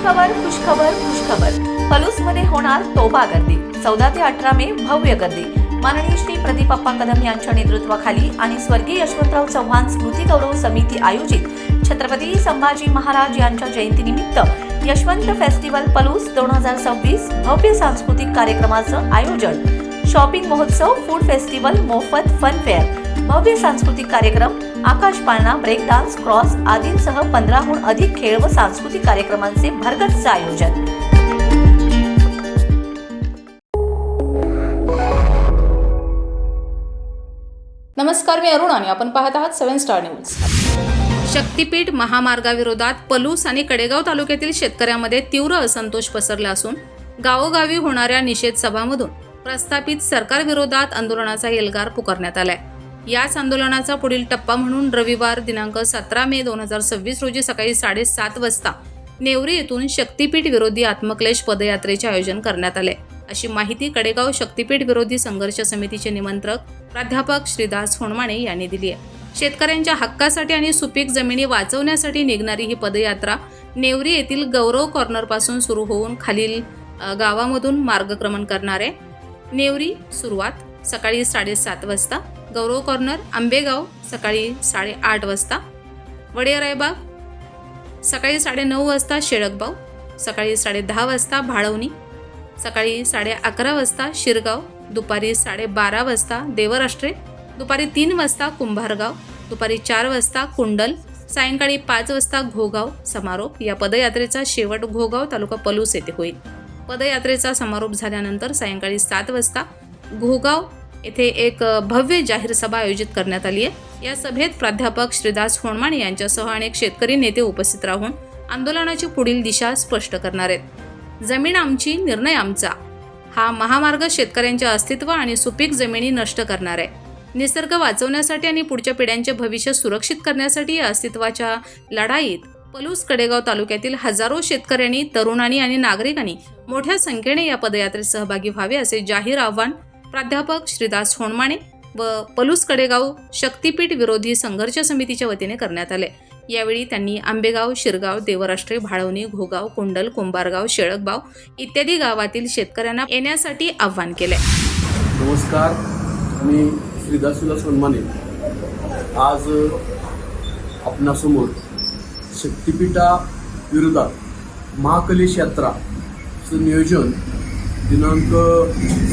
खुशखबर खुशखबर खुशखबर. पलूसमध्ये होणार तोबा गर्दी. 14 ते 18 मे भव्य गर्दी. माननीय श्री प्रदीपप्पा कदम यांच्या नेतृत्वाखाली आणि स्वर्गीय यशवंतराव चव्हाण स्मृती गौरव समिती आयोजित छत्रपती संभाजी महाराज यांच्या जयंतीनिमित्त यशवंत फेस्टिवल पलूस 2026 भव्य सांस्कृतिक कार्यक्रमाचं आयोजन. शॉपिंग महोत्सव, फूड फेस्टिवल, मोफत फन फेअर, भव्य सांस्कृतिक कार्यक्रम, आकाश पाळणा, ब्रेक डान्स, क्रॉस आदींसह 15हून अधिक खेळ व सांस्कृतिक कार्यक्रमांचे भरगच्च आयोजन. नमस्कार, मी अरुण आणि आपण पाहत आहात 7 स्टार न्यूज. शक्तीपीठ महामार्गाविरोधात पलूस आणि कडेगाव तालुक्यातील शेतकऱ्यांमध्ये तीव्र असंतोष पसरला असून गावोगावी होणाऱ्या निषेध सभांमधून प्रस्थापित सरकारविरोधात आंदोलनाचा एल्गार पुकारण्यात आलाय. याच आंदोलनाचा पुढील टप्पा म्हणून रविवार दिनांक 17 मे 2026 रोजी सकाळी 7:30 वाजता नेवरी येथून शक्तीपीठ विरोधी आत्मक्लेश पदयात्रेचे आयोजन करण्यात आले, अशी माहिती कडेगाव शक्तीपीठ विरोधी संघर्ष समितीचे निमंत्रक प्राध्यापक श्रीदास होणमाणे यांनी दिली आहे. शेतकऱ्यांच्या हक्कासाठी आणि सुपीक जमिनी वाचवण्यासाठी निघणारी ही पदयात्रा नेवरी येथील गौरव कॉर्नर पासून सुरू होऊन खालील गावामधून मार्गक्रमण करणार आहे. नेवरी सुरुवात सकाळी 7:30 वाजता, गौरव कॉर्नर आंबेगाव सकाळी 8:30 वाजता, वडेरायबाग सकाळी 9:30 वाजता, शेळकबाव सकाळी 10:30 वाजता, भाळवणी सकाळी 11:30 वाजता, शिरगाव दुपारी 12:30 वाजता, देवराष्ट्रे दुपारी 3 वाजता, कुंभारगाव दुपारी 4 वाजता, कुंडल सायंकाळी 5 वाजता, घोगाव. समारोप. या पदयात्रेचा शेवट घोगाव तालुका पलूस येथे होईल. पदयात्रेचा समारोप झाल्यानंतर सायंकाळी 7 वाजता घोगाव येथे एक भव्य जाहीर सभा आयोजित करण्यात आली आहे. या सभेत प्राध्यापक श्रीदास होणमाणे यांच्यासह अनेक शेतकरी नेते उपस्थित राहून आंदोलनाची पुढील दिशा स्पष्ट करणार आहेत. जमीन आमची, निर्णय आमचा हा महामार्ग शेतकऱ्यांचे अस्तित्व आणि सुपीक जमिनी नष्ट करणार आहे. निसर्ग वाचवण्यासाठी आणि पुढच्या पिढ्यांचे भविष्य सुरक्षित करण्यासाठी या अस्तित्वाच्या लढाईत पलूस कडेगाव तालुक्यातील हजारो शेतकऱ्यांनी, तरुणांनी आणि नागरिकांनी मोठ्या संख्येने या पदयात्रेत सहभागी व्हावे, असे जाहीर आवाहन प्राध्यापक श्रीदास होणमाणे व पलूस कडेगाव शक्तीपीठ विरोधी संघर्ष समितीच्या वतीने करण्यात आले. यावेळी त्यांनी आंबेगाव, शिरगाव, देवराष्ट्रे, भाळवणी, घोगाव, कुंडल, कुंभारगाव, शेळकबाव इत्यादी गावातील शेतकऱ्यांना येण्यासाठी आवाहन केले. नमस्कार, मी श्रीदास होणमाणे आज आपणासमोर शक्तीपीठा विरोधात महाकलेश यात्राचं नियोजन दिनांक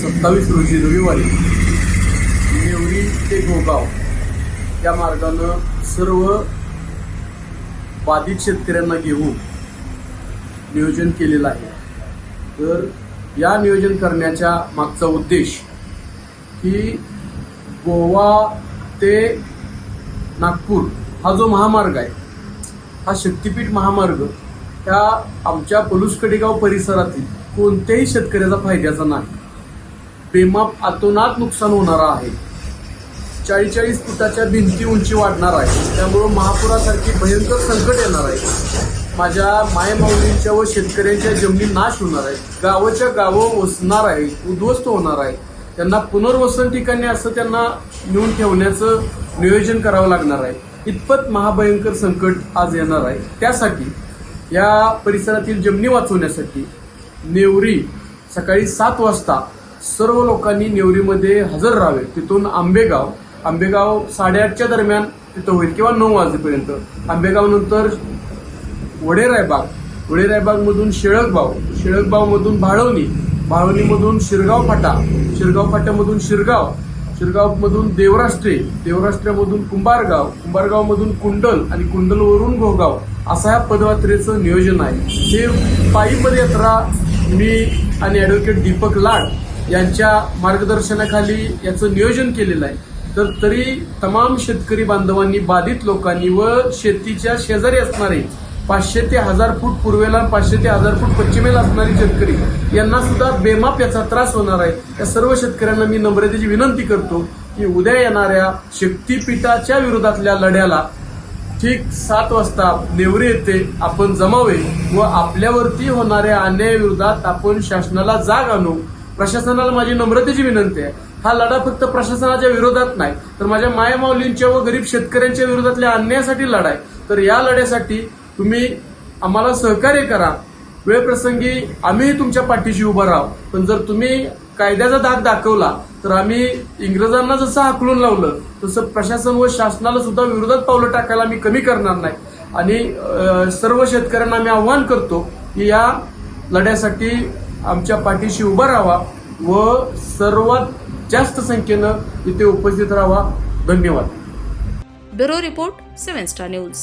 27 रोजी रविवारी नेवरी ते घोगाव या मार्गानं सर्व बाधित शेतकऱ्यांना घेऊन नियोजन केलेलं आहे. तर या नियोजन करण्याच्या मागचा उद्देश की गोवा ते नागपूर हा जो महामार्ग आहे, हा शक्तीपीठ महामार्ग ह्या आमच्या पलूस कडेगाव परिसरातील कोणत्याही शेतकऱ्याचा फायद्याचा नाही. बेमाप अतोनात नुकसान होणारा आहे. 40-40 फुटाच्या भिंती उंची वाढणार आहे. त्यामुळं महापुरासारखी भयंकर संकट येणार आहे. माझ्या मायमाऊलींच्या व शेतकऱ्यांच्या जमिनी नाश होणार आहे. गावाच्या गावं वसणार आहे, उद्ध्वस्त होणार आहे. त्यांना पुनर्वसन ठिकाणी असं त्यांना नेऊन ठेवण्याचं नियोजन करावं लागणार आहे. इतपत महाभयंकर संकट आज येणार आहे. त्यासाठी या परिसरातील जमिनी वाचवण्यासाठी नेवरी सकाळी 7 वाजता सर्व लोकांनी नेवरीमध्ये हजर राहावे. तिथून आंबेगाव 8:30च्या दरम्यान तिथं होईल किंवा 9 वाजेपर्यंत. आंबेगाव नंतर वडेरायबागमधून शेळकबावमधून भाळवणीमधून शिरगाव फाट्यामधून शिरगावमधून देवराष्ट्रामधून कुंभारगावमधून कुंडल आणि कुंडलवरून घोगाव असा या पदयात्रेचं नियोजन आहे. हे पायी पदयात्रा मी आणि ॲडव्होकेट दीपक लाड यांच्या मार्गदर्शनाखाली याचं नियोजन केलेलं आहे. तर तरी तमाम शेतकरी बांधवांनी, बाधित लोकांनी व शेतीच्या शेजारी असणारे 500 ते 1000 फूट पूर्वेला, 500 ते 1000 फूट पश्चिमेला असणारे शेतकरी यांना सुद्धा बेमाप याचा त्रास होणार आहे. या सर्व शेतकऱ्यांना मी नम्रतेची विनंती करतो की उद्या येणाऱ्या शक्तीपीठाच्या विरोधातल्या लढ्याला ठीक 7 वाजता नेवरी येथे आपण जमावे व आपल्यावरती होणाऱ्या अन्यायाविरोधात आपण शासनाला जाग आणू. प्रशासनाला माझी नम्रतेची विनंती आहे, हा लढा फक्त प्रशासनाच्या विरोधात नाही, तर माझ्या मायमाऊलींच्या व गरीब शेतकऱ्यांच्या विरोधातल्या अन्यायासाठी लढा आहे. तर या लढ्यासाठी तुम्ही आम्हाला सहकार्य करा. वेळप्रसंगी आम्ही तुमच्या पाठीशी उभं राहू, पण जर तुम्ही कायद्याचा धाक दाखवला तर आम्ही इंग्रजांना जसं हाकलून लावलं तसं प्रशासन व शासनाला सुद्धा विरोधात पावलं टाकायला आम्ही कमी करणार नाही. आणि सर्व शेतकऱ्यांना आम्ही आव्हान करतो की या लढ्यासाठी आमच्या पाठीशी उभा राहावा व सर्वात जास्त संख्येनं इथे उपस्थित राहावा. धन्यवाद. Bureau report 7 star news.